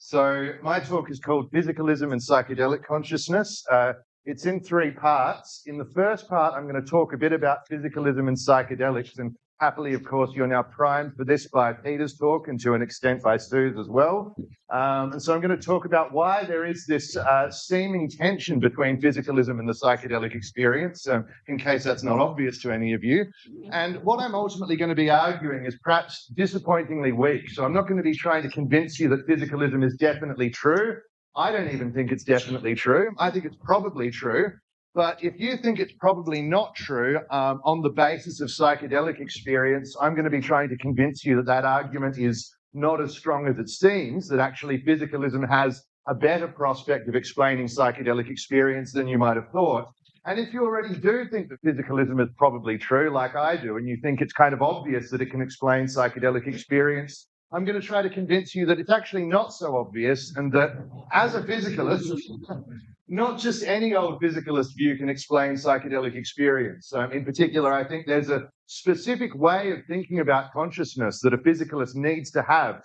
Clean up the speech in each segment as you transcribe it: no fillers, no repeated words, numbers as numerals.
So my talk is called Physicalism and Psychedelic Consciousness. It's in three parts. In the first part, I'm going to talk a bit about physicalism and psychedelics, and happily, of course, you're now primed for this by Peter's talk and to an extent by Sue's as well. And so I'm going to talk about why there is this seeming tension between physicalism and the psychedelic experience, in case that's not obvious to any of you. And what I'm ultimately going to be arguing is perhaps disappointingly weak. So I'm not going to be trying to convince you that physicalism is definitely true. I don't even think it's definitely true. I think it's probably true. But if you think it's probably not true on the basis of psychedelic experience, I'm going to be trying to convince you that that argument is not as strong as it seems, that actually physicalism has a better prospect of explaining psychedelic experience than you might have thought. And if you already do think that physicalism is probably true, like I do, and you think it's kind of obvious that it can explain psychedelic experience, I'm going to try to convince you that it's actually not so obvious, and that as a physicalist, not just any old physicalist view can explain psychedelic experience. In particular, I think there's a specific way of thinking about consciousness that a physicalist needs to have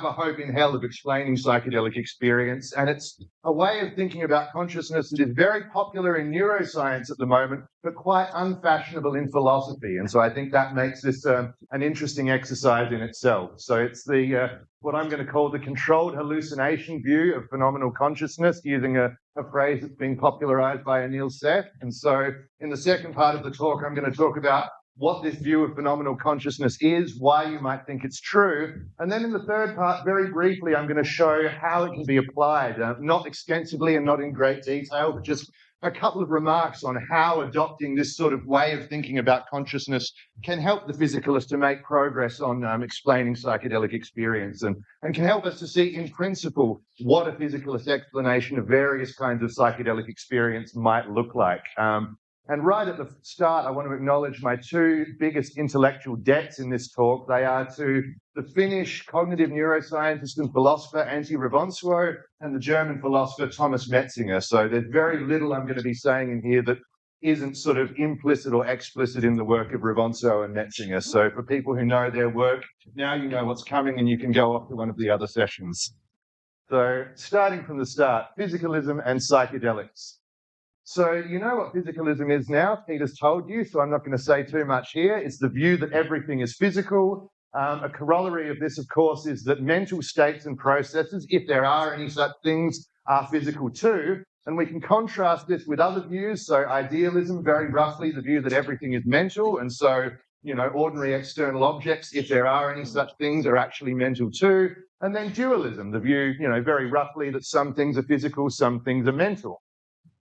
a hope in hell of explaining psychedelic experience. And it's a way of thinking about consciousness that is very popular in neuroscience at the moment, but quite unfashionable in philosophy. And so I think that makes this an interesting exercise in itself. So it's the what I'm going to call the controlled hallucination view of phenomenal consciousness, using a phrase that's been popularized by Anil Seth. And so in the second part of the talk, I'm going to talk about what this view of phenomenal consciousness is, why you might think it's true. And then in the third part, very briefly, I'm going to show how it can be applied, not extensively and not in great detail, but just a couple of remarks on how adopting this sort of way of thinking about consciousness can help the physicalist to make progress on explaining psychedelic experience, and can help us to see in principle what a physicalist explanation of various kinds of psychedelic experience might look like. And right at the start, I want to acknowledge my two biggest intellectual debts in this talk. They are to the Finnish cognitive neuroscientist and philosopher Antti Revonsuo and the German philosopher Thomas Metzinger. So there's very little I'm going to be saying in here that isn't sort of implicit or explicit in the work of Revonsuo and Metzinger. So for people who know their work, now you know what's coming and you can go off to one of the other sessions. So starting from the start, physicalism and psychedelics. So you know what physicalism is now, Peter's told you, so I'm not going to say too much here. It's the view that everything is physical. A corollary of this, of course, is that mental states and processes, if there are any such things, are physical too. And we can contrast this with other views. So idealism, very roughly, the view that everything is mental. And so, ordinary external objects, if there are any such things, are actually mental too. And then dualism, the view, very roughly, that some things are physical, some things are mental.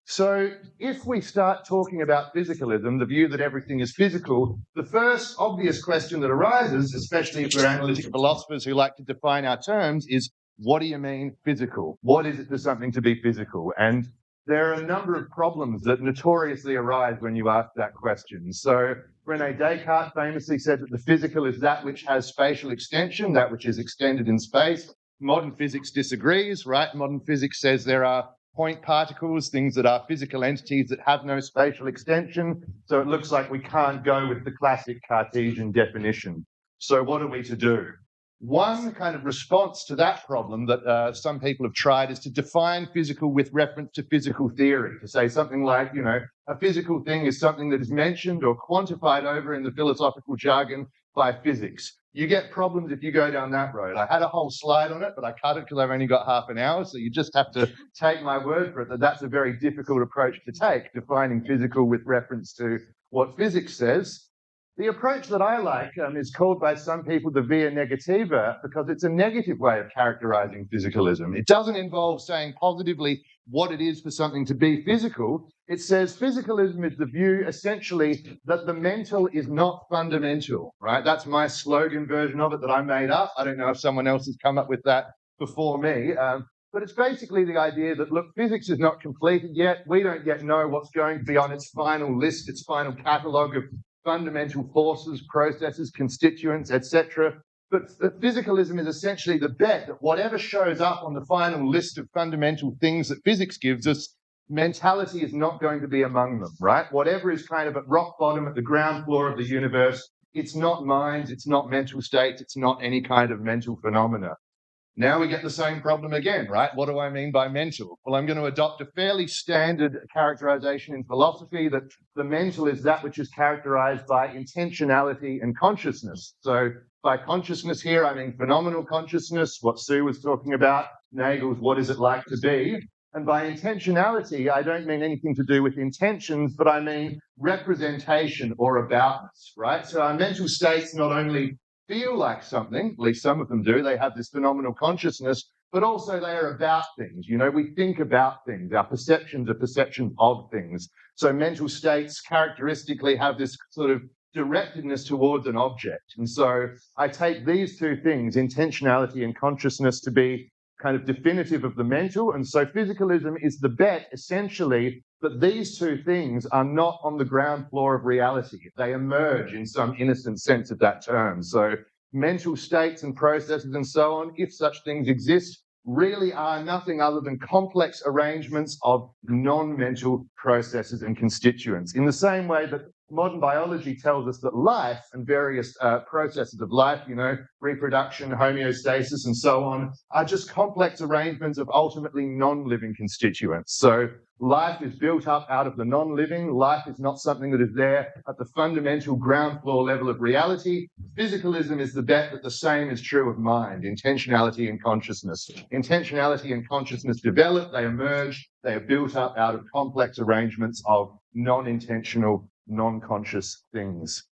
So if we start talking about physicalism, the view that everything is physical, the first obvious question that arises, especially for analytic philosophers who like to define our terms, is what do you mean physical? What is it for something to be physical? And there are a number of problems that notoriously arise when you ask that question. So René Descartes famously said that the physical is that which has spatial extension, that which is extended in space. Modern physics disagrees, right? Modern physics says there are point particles, things that are physical entities that have no spatial extension. So it looks like we can't go with the classic Cartesian definition. So what are we to do? One kind of response to that problem that some people have tried is to define physical with reference to physical theory, to say something like, a physical thing is something that is mentioned or quantified over in the philosophical jargon by physics. You get problems if you go down that road. I had a whole slide on it, but I cut it because I've only got half an hour. So you just have to take my word for it that that's a very difficult approach to take, defining physical with reference to what physics says. The approach that I like is called by some people the via negativa, because it's a negative way of characterizing physicalism. It doesn't involve saying positively what it is for something to be physical. It says physicalism is the view, essentially, that the mental is not fundamental, right? That's my slogan version of it that I made up. I don't know if someone else has come up with that before me. But it's basically the idea that, look, physics is not completed yet. We don't yet know what's going to be on its final list, its final catalogue of fundamental forces, processes, constituents, etc. But physicalism is essentially the bet that whatever shows up on the final list of fundamental things that physics gives us, mentality is not going to be among them, right? Whatever is kind of at rock bottom, at the ground floor of the universe, it's not minds, it's not mental states, it's not any kind of mental phenomena. Now we get the same problem again, right? What do I mean by mental? Well, I'm going to adopt a fairly standard characterization in philosophy that the mental is that which is characterized by intentionality and consciousness. So by consciousness here, I mean phenomenal consciousness, what Sue was talking about, Nagel's what is it like to be. And by intentionality, I don't mean anything to do with intentions, but I mean representation or aboutness, right? So our mental states not only feel like something, at least some of them do, they have this phenomenal consciousness, but also they are about things. You know, we think about things. Our perceptions are perceptions of things. So mental states characteristically have this sort of directedness towards an object. And so I take these two things, intentionality and consciousness, to be kind of definitive of the mental. And so physicalism is the bet, essentially, that these two things are not on the ground floor of reality. They emerge in some innocent sense of that term. So mental states and processes and so on, if such things exist, really are nothing other than complex arrangements of non-mental processes and constituents. In the same way that modern biology tells us that life and various processes of life, you know, reproduction, homeostasis, and so on, are just complex arrangements of ultimately non-living constituents. So life is built up out of the non-living. Life is not something that is there at the fundamental ground floor level of reality. Physicalism is the bet that the same is true of mind, intentionality and consciousness. Intentionality and consciousness develop, they emerge, they are built up out of complex arrangements of non-intentional, non-conscious things.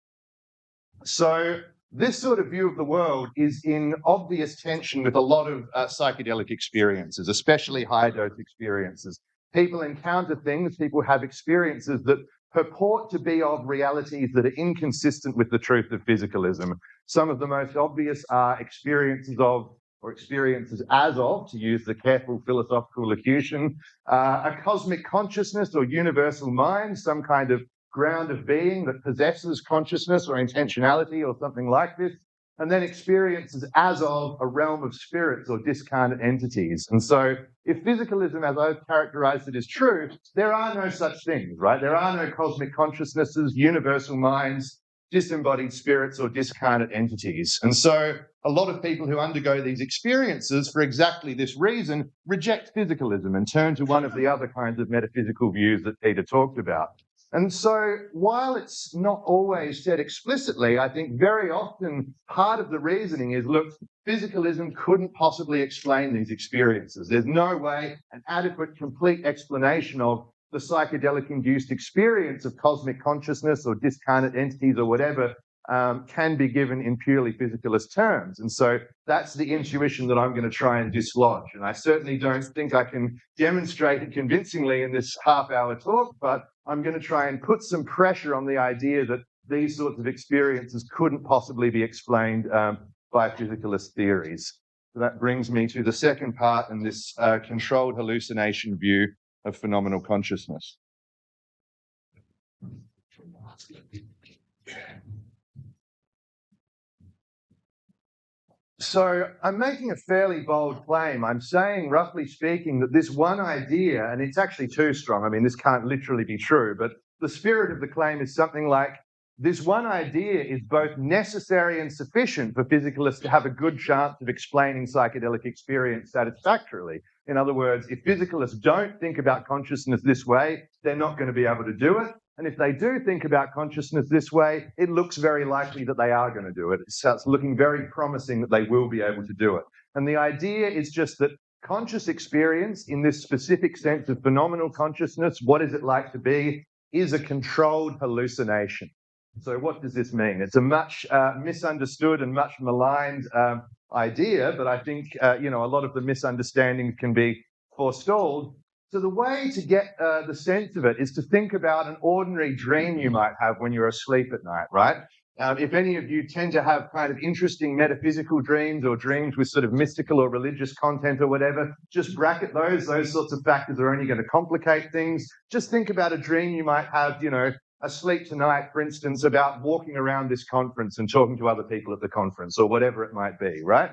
So this sort of view of the world is in obvious tension with a lot of psychedelic experiences, especially high-dose experiences. People encounter things, people have experiences that purport to be of realities that are inconsistent with the truth of physicalism. Some of the most obvious are experiences of, or experiences as of, to use the careful philosophical locution, a cosmic consciousness or universal mind, some kind of ground of being that possesses consciousness or intentionality or something like this, and then experiences as of a realm of spirits or discarnate entities. And so if physicalism, as I've characterized it, is true, there are no such things, right? There are no cosmic consciousnesses, universal minds, disembodied spirits or discarnate entities. And so a lot of people who undergo these experiences for exactly this reason reject physicalism and turn to one of the other kinds of metaphysical views that Peter talked about. And so while it's not always said explicitly, I think very often part of the reasoning is, look, physicalism couldn't possibly explain these experiences. There's no way an adequate, complete explanation of the psychedelic-induced experience of cosmic consciousness or discarnate entities or whatever can be given in purely physicalist terms. And so that's the intuition that I'm going to try and dislodge. And I certainly don't think I can demonstrate it convincingly in this half-hour talk, but I'm going to try and put some pressure on the idea that these sorts of experiences couldn't possibly be explained by physicalist theories. So that brings me to the second part in this controlled hallucination view of phenomenal consciousness. So I'm making a fairly bold claim. I'm saying, roughly speaking, that this one idea, and it's actually too strong, I mean, this can't literally be true, but the spirit of the claim is something like, this one idea is both necessary and sufficient for physicalists to have a good chance of explaining psychedelic experience satisfactorily. In other words, if physicalists don't think about consciousness this way, they're not going to be able to do it. And if they do think about consciousness this way, it looks very likely that they are going to do it. It starts looking very promising that they will be able to do it. And the idea is just that conscious experience, in this specific sense of phenomenal consciousness, what is it like to be, is a controlled hallucination. So what does this mean? It's a much misunderstood and much maligned idea, but I think a lot of the misunderstandings can be forestalled. So the way to get the sense of it is to think about an ordinary dream you might have when you're asleep at night, right? If any of you tend to have kind of interesting metaphysical dreams or dreams with sort of mystical or religious content or whatever, just bracket those. Those sorts of factors are only going to complicate things. Just think about a dream you might have, asleep tonight, for instance, about walking around this conference and talking to other people at the conference or whatever it might be, right?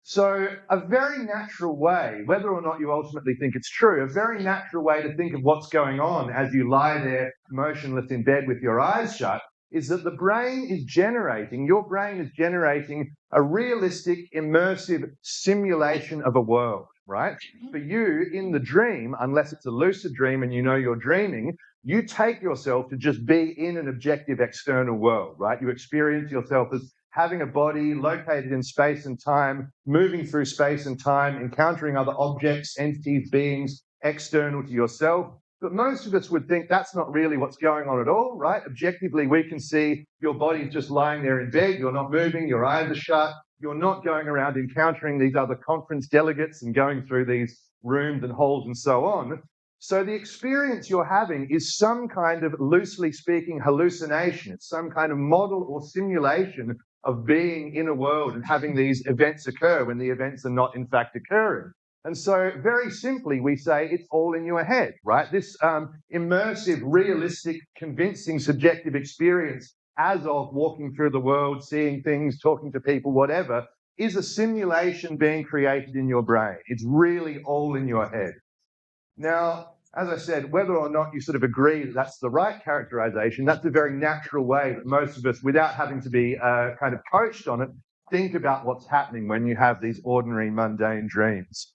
So a very natural way, whether or not you ultimately think it's true, a very natural way to think of what's going on as you lie there motionless in bed with your eyes shut is that your brain is generating a realistic, immersive simulation of a world, right? For you, in the dream, unless it's a lucid dream and you know you're dreaming, you take yourself to just be in an objective external world, right? You experience yourself as having a body located in space and time, moving through space and time, encountering other objects, entities, beings external to yourself. But most of us would think that's not really what's going on at all, right? Objectively, we can see your body's just lying there in bed, you're not moving, your eyes are shut, you're not going around encountering these other conference delegates and going through these rooms and halls and so on. So the experience you're having is some kind of, loosely speaking, hallucination. It's some kind of model or simulation of being in a world and having these events occur when the events are not in fact occurring. And so very simply, we say it's all in your head, right? This immersive, realistic, convincing, subjective experience as of walking through the world, seeing things, talking to people, whatever, is a simulation being created in your brain. It's really all in your head. Now, as I said, whether or not you sort of agree that that's the right characterization, that's a very natural way that most of us, without having to be kind of coached on it, think about what's happening when you have these ordinary, mundane dreams.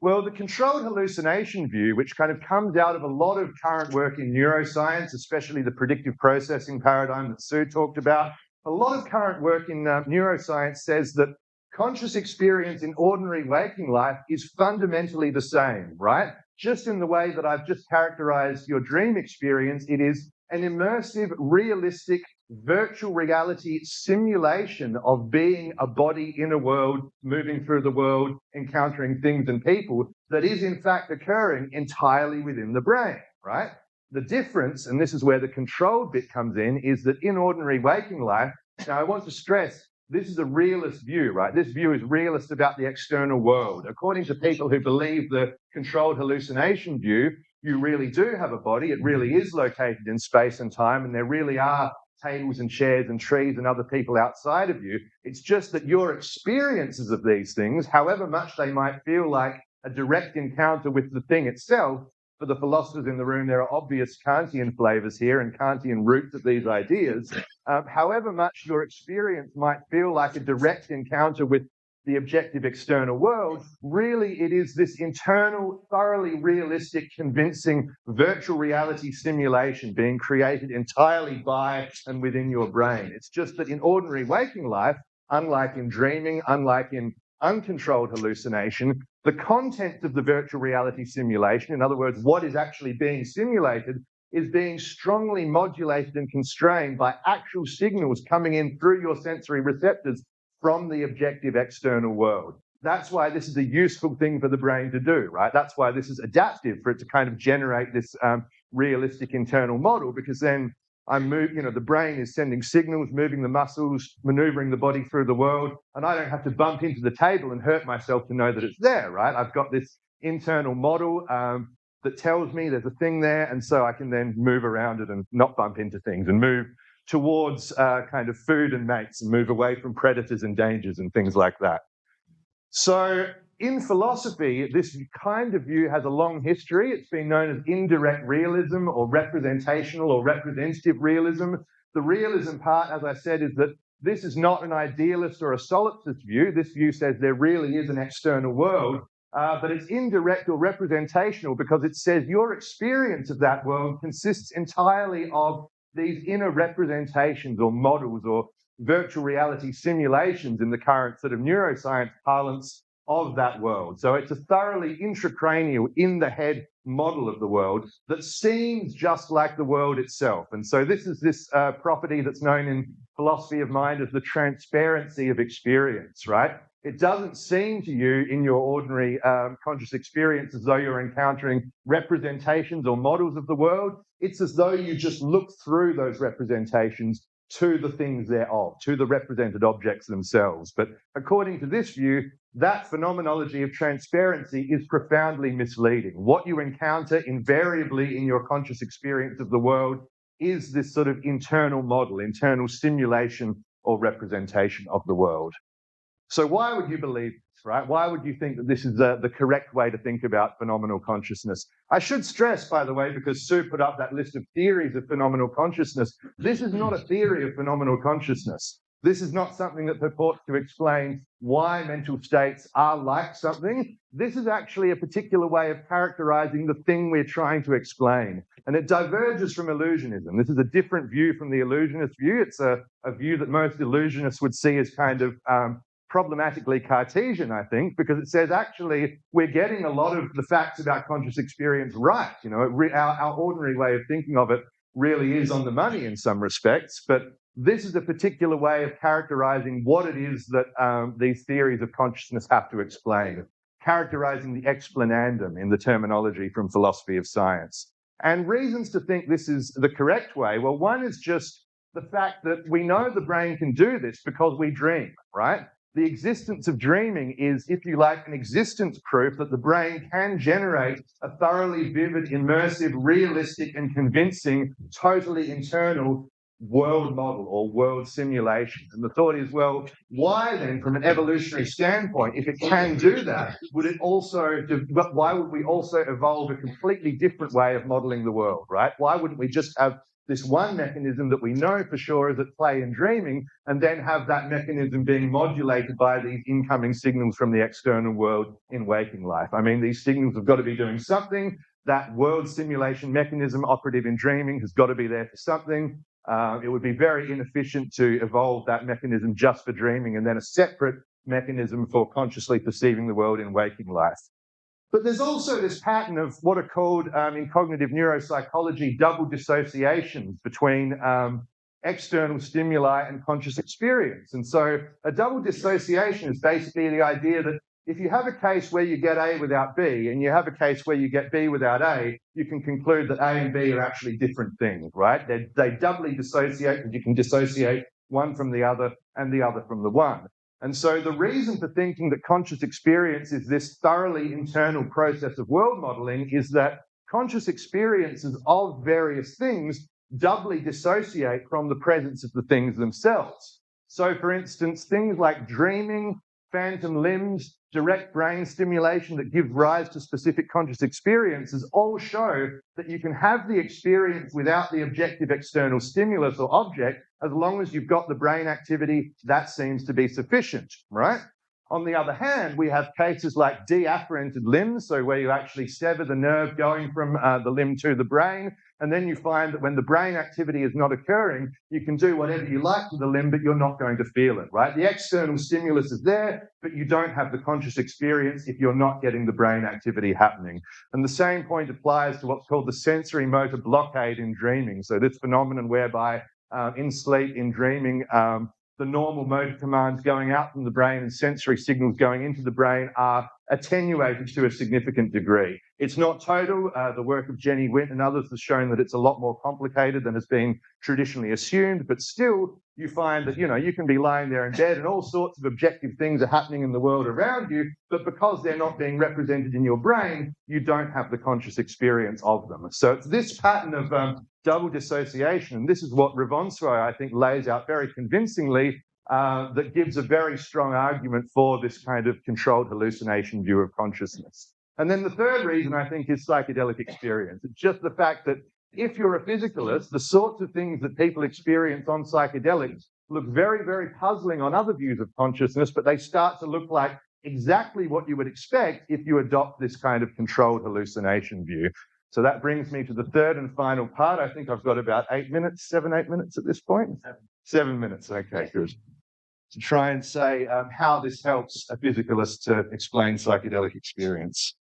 Well, the controlled hallucination view, which kind of comes out of a lot of current work in neuroscience, especially the predictive processing paradigm that Sue talked about, a lot of current work in neuroscience says that conscious experience in ordinary waking life is fundamentally the same, right? Just in the way that I've just characterized your dream experience, it is an immersive, realistic, virtual reality simulation of being a body in a world, moving through the world, encountering things and people that is in fact occurring entirely within the brain, right? The difference, and this is where the controlled bit comes in, is that in ordinary waking life, now I want to stress, this is a realist view, right? This view is realist about the external world. According to people who believe the controlled hallucination view, you really do have a body. It really is located in space and time, and there really are tables and chairs and trees and other people outside of you. It's just that your experiences of these things, however much they might feel like a direct encounter with the thing itself, for the philosophers in the room, there are obvious Kantian flavors here and Kantian roots of these ideas. However much your experience might feel like a direct encounter with the objective external world, really it is this internal, thoroughly realistic, convincing virtual reality simulation being created entirely by and within your brain. It's just that in ordinary waking life, unlike in dreaming, unlike in uncontrolled hallucination, the content of the virtual reality simulation, in other words, what is actually being simulated, is being strongly modulated and constrained by actual signals coming in through your sensory receptors from the objective external world. That's why this is a useful thing for the brain to do, right? That's why this is adaptive, for it to kind of generate this realistic internal model, because then the brain is sending signals, moving the muscles, maneuvering the body through the world, and I don't have to bump into the table and hurt myself to know that it's there, right? I've got this internal model that tells me there's a thing there, and so I can then move around it and not bump into things and move towards kind of food and mates and move away from predators and dangers and things like that. So in philosophy, this kind of view has a long history. It's been known as indirect realism or representational or representative realism. The realism part, as I said, is that this is not an idealist or a solipsist view. This view says there really is an external world, but it's indirect or representational because it says your experience of that world consists entirely of these inner representations or models or virtual reality simulations in the current sort of neuroscience parlance of that world. So it's a thoroughly intracranial, in the head model of the world that seems just like the world itself. And so this is this property that's known in philosophy of mind as the transparency of experience, right? It doesn't seem to you in your ordinary conscious experience as though you're encountering representations or models of the world. It's as though you just look through those representations to the things thereof, to the represented objects themselves. But according to this view, that phenomenology of transparency is profoundly misleading. What you encounter invariably in your conscious experience of the world is this sort of internal model, internal simulation or representation of the world. So why would you believe this, right? Why would you think that this is the correct way to think about phenomenal consciousness? I should stress, by the way, because Sue put up that list of theories of phenomenal consciousness, this is not a theory of phenomenal consciousness. This is not something that purports to explain why mental states are like something. This is actually a particular way of characterizing the thing we're trying to explain. And it diverges from illusionism. This is a different view from the illusionist view. It's a view that most illusionists would see as kind of problematically Cartesian, I think, because it says actually we're getting a lot of the facts about conscious experience right. You know, our ordinary way of thinking of it really is on the money in some respects, but this is a particular way of characterizing what it is that these theories of consciousness have to explain, characterizing the explanandum in the terminology from philosophy of science. And reasons to think this is the correct way, well, one is just the fact that we know the brain can do this because we dream, right? The existence of dreaming is, if you like, an existence proof that the brain can generate a thoroughly vivid, immersive, realistic, and convincing, totally internal world model or world simulation. And the thought is, well, why then, from an evolutionary standpoint, if it can do that, why would we also evolve a completely different way of modeling the world, right? Why wouldn't we just have this one mechanism that we know for sure is at play in dreaming, and then have that mechanism being modulated by these incoming signals from the external world in waking life? I mean, these signals have got to be doing something. That world simulation mechanism operative in dreaming has got to be there for something. It would be very inefficient to evolve that mechanism just for dreaming and then a separate mechanism for consciously perceiving the world in waking life. But there's also this pattern of what are called in cognitive neuropsychology double dissociations between external stimuli and conscious experience. And so a double dissociation is basically the idea that if you have a case where you get A without B and you have a case where you get B without A, you can conclude that A and B are actually different things, right? They doubly dissociate, and you can dissociate one from the other and the other from the one. And so the reason for thinking that conscious experience is this thoroughly internal process of world modeling is that conscious experiences of various things doubly dissociate from the presence of the things themselves. So, for instance, things like dreaming, phantom limbs, direct brain stimulation that gives rise to specific conscious experiences all show that you can have the experience without the objective external stimulus or object. As long as you've got the brain activity, that seems to be sufficient, right? On the other hand, we have cases like deafferented limbs, so where you actually sever the nerve going from the limb to the brain, and then you find that when the brain activity is not occurring, you can do whatever you like to the limb, but you're not going to feel it, right? The external stimulus is there, but you don't have the conscious experience if you're not getting the brain activity happening. And the same point applies to what's called the sensory motor blockade in dreaming. So this phenomenon whereby in sleep, in dreaming, the normal motor commands going out from the brain and sensory signals going into the brain are attenuated to a significant degree. It's not total. The work of Jenny Witt and others has shown that it's a lot more complicated than has been traditionally assumed, but still you find that, you can be lying there in bed and all sorts of objective things are happening in the world around you, but because they're not being represented in your brain, you don't have the conscious experience of them. So it's this pattern of double dissociation, and this is what Ravonsway, I think, lays out very convincingly, that gives a very strong argument for this kind of controlled hallucination view of consciousness. And then the third reason, I think, is psychedelic experience. It's just the fact that if you're a physicalist, the sorts of things that people experience on psychedelics look very, very puzzling on other views of consciousness, but they start to look like exactly what you would expect if you adopt this kind of controlled hallucination view. So that brings me to the third and final part. I think I've got about 8 minutes, 7, 8 minutes at this point. 7 minutes. Okay, good. To try and say how this helps a physicalist to explain psychedelic experience.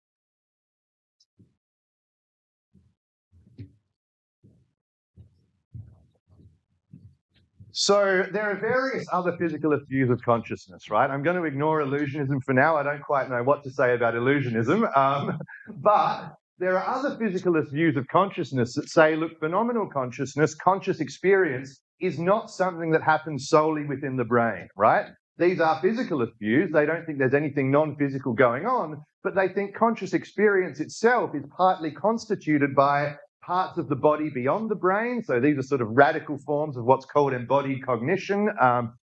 So there are various other physicalist views of consciousness, right? I'm going to ignore illusionism for now. I don't quite know what to say about illusionism. But there are other physicalist views of consciousness that say, look, phenomenal consciousness, conscious experience, is not something that happens solely within the brain, right? These are physicalist views. They don't think there's anything non-physical going on, but they think conscious experience itself is partly constituted by parts of the body beyond the brain. So these are sort of radical forms of what's called embodied cognition.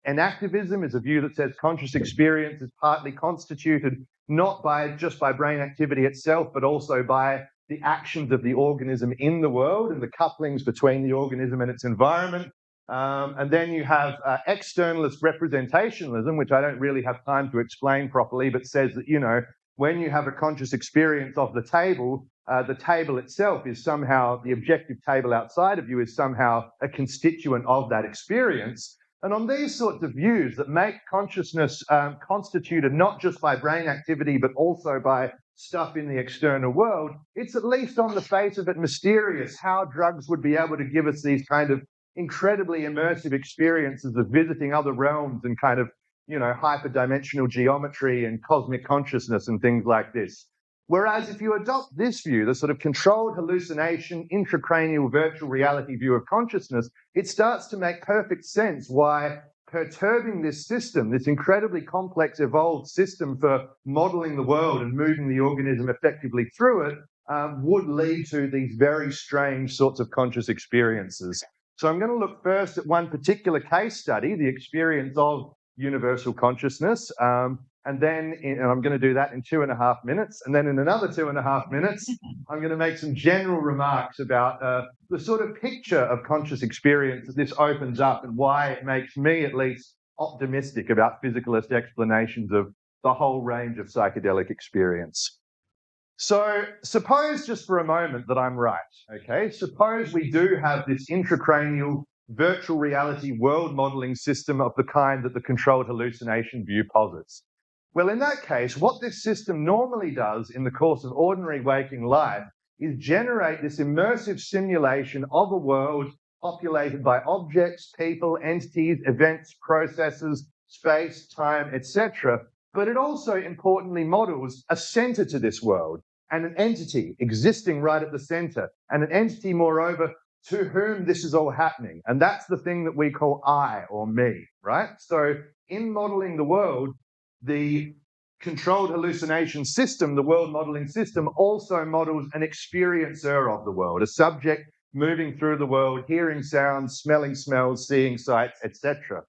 Enactivism is a view that says conscious experience is partly constituted not just by brain activity itself, but also by the actions of the organism in the world and the couplings between the organism and its environment. And then you have externalist representationalism, which I don't really have time to explain properly, but says that, you know, when you have a conscious experience of the table itself is somehow, the objective table outside of you is somehow a constituent of that experience. And on these sorts of views that make consciousness constituted not just by brain activity, but also by stuff in the external world, it's at least on the face of it mysterious how drugs would be able to give us these kind of incredibly immersive experiences of visiting other realms and kind of, you know, hyperdimensional geometry and cosmic consciousness and things like this. Whereas if you adopt this view, the sort of controlled hallucination, intracranial virtual reality view of consciousness, it starts to make perfect sense why perturbing this system, this incredibly complex, evolved system for modeling the world and moving the organism effectively through it, would lead to these very strange sorts of conscious experiences. So I'm going to look first at one particular case study, the experience of universal consciousness, and then I'm going to do that in 2.5 minutes. And then in another 2.5 minutes, I'm going to make some general remarks about the sort of picture of conscious experience that this opens up and why it makes me at least optimistic about physicalist explanations of the whole range of psychedelic experience. So suppose just for a moment that I'm right, okay? Suppose we do have this intracranial virtual reality world modeling system of the kind that the controlled hallucination view posits. Well, in that case, what this system normally does in the course of ordinary waking life is generate this immersive simulation of a world populated by objects, people, entities, events, processes, space, time, etc. But it also importantly models a center to this world and an entity existing right at the center, and an entity, moreover, to whom this is all happening. And that's the thing that we call I or me, right? So in modeling the world, the controlled hallucination system, the world modeling system, also models an experiencer of the world, a subject moving through the world, hearing sounds, smelling smells, seeing sights, etc.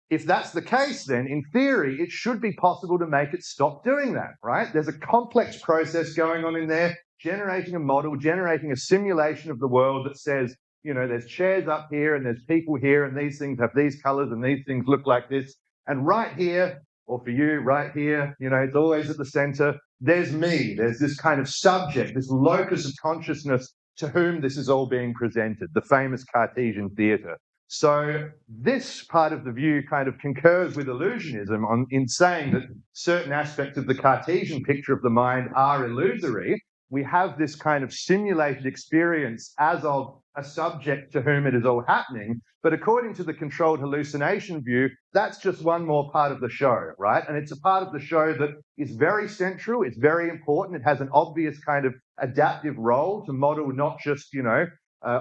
If that's the case, then in theory, it should be possible to make it stop doing that, right? There's a complex process going on in there, generating a model, generating a simulation of the world that says, you know, there's chairs up here and there's people here and these things have these colors and these things look like this. And right here, or for you, right here, you know, it's always at the center, there's me. There's this kind of subject, this locus of consciousness to whom this is all being presented, the famous Cartesian theater. So this part of the view kind of concurs with illusionism in saying that certain aspects of the Cartesian picture of the mind are illusory. We have this kind of simulated experience as of a subject to whom it is all happening. But according to the controlled hallucination view, that's just one more part of the show, right? And it's a part of the show that is very central. It's very important. It has an obvious kind of adaptive role to model not just, you know,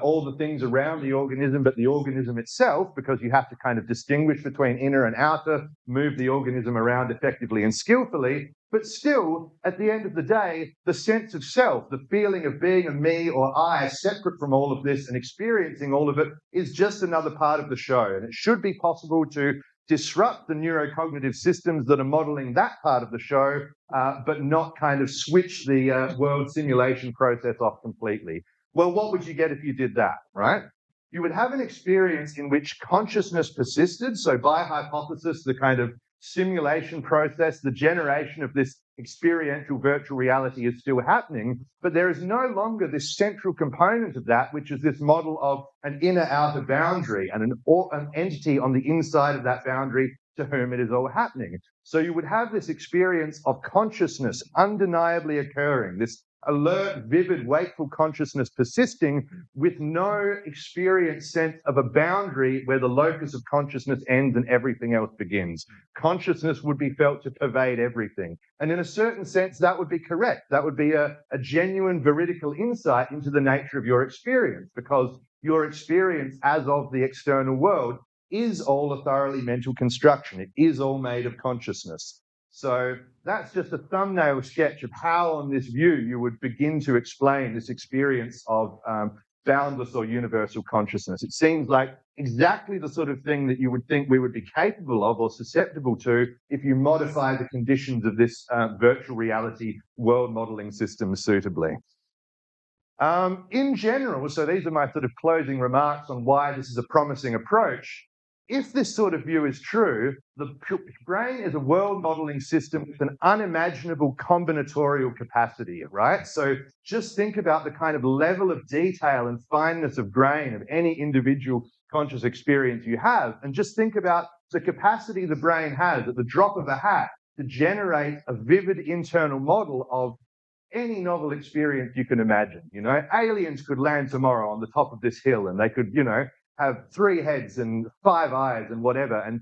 all the things around the organism, but the organism itself, because you have to kind of distinguish between inner and outer, move the organism around effectively and skillfully. But still, at the end of the day, the sense of self, the feeling of being a me or I separate from all of this and experiencing all of it is just another part of the show. And it should be possible to disrupt the neurocognitive systems that are modeling that part of the show, but not kind of switch the world simulation process off completely. Well, what would you get if you did that, right? You would have an experience in which consciousness persisted. So by hypothesis, the kind of simulation process, the generation of this experiential virtual reality is still happening, but there is no longer this central component of that, which is this model of an inner-outer boundary and an entity on the inside of that boundary to whom it is all happening. So you would have this experience of consciousness undeniably occurring, this alert, vivid, wakeful consciousness persisting with no experienced sense of a boundary where the locus of consciousness ends and everything else begins. Consciousness would be felt to pervade everything. And in a certain sense, that would be correct. That would be a genuine veridical insight into the nature of your experience, because your experience as of the external world is all a thoroughly mental construction. It is all made of consciousness. So that's just a thumbnail sketch of how on this view you would begin to explain this experience of boundless or universal consciousness. It seems like exactly the sort of thing that you would think we would be capable of or susceptible to if you modify the conditions of this virtual reality world modeling system suitably. In general, so these are my sort of closing remarks on why this is a promising approach. If this sort of view is true, the brain is a world modeling system with an unimaginable combinatorial capacity, right? So just think about the kind of level of detail and fineness of grain of any individual conscious experience you have, and just think about the capacity the brain has at the drop of a hat to generate a vivid internal model of any novel experience you can imagine. You know, aliens could land tomorrow on the top of this hill and they could, you know, have 3 heads and 5 eyes and whatever. And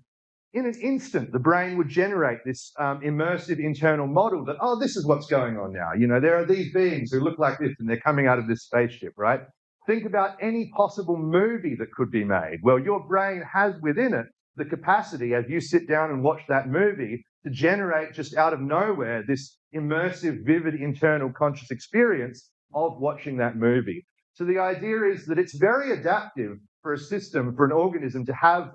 in an instant, the brain would generate this immersive internal model that, oh, this is what's going on now. You know, there are these beings who look like this and they're coming out of this spaceship, right? Think about any possible movie that could be made. Well, your brain has within it the capacity, as you sit down and watch that movie, to generate just out of nowhere this immersive, vivid internal conscious experience of watching that movie. So the idea is that it's very adaptive for a system, for an organism to have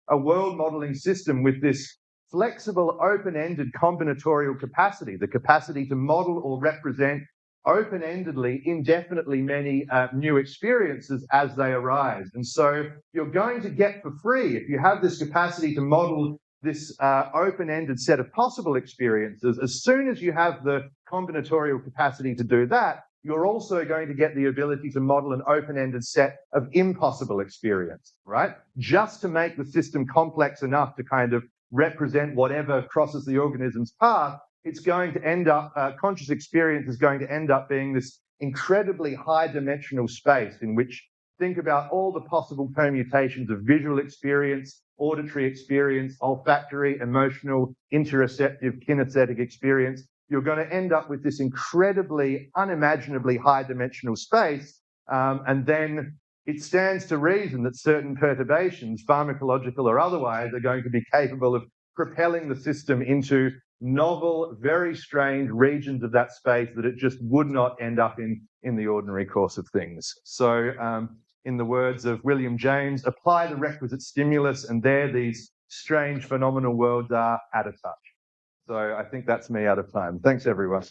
a world modeling system with this flexible, open-ended combinatorial capacity, the capacity to model or represent open-endedly, indefinitely many new experiences as they arise. And so you're going to get for free, if you have this capacity to model this open-ended set of possible experiences, as soon as you have the combinatorial capacity to do that, you're also going to get the ability to model an open-ended set of impossible experience, right? Just to make the system complex enough to kind of represent whatever crosses the organism's path, it's going to end up, conscious experience is going to end up being this incredibly high-dimensional space in which, think about all the possible permutations of visual experience, auditory experience, olfactory, emotional, interoceptive, kinesthetic experience. You're going to end up with this incredibly, unimaginably high-dimensional space, and then it stands to reason that certain perturbations, pharmacological or otherwise, are going to be capable of propelling the system into novel, very strange regions of that space that it just would not end up in the ordinary course of things. So, in the words of William James, apply the requisite stimulus, and there these strange phenomenal worlds are at a touch. So I think that's me out of time. Thanks, everyone.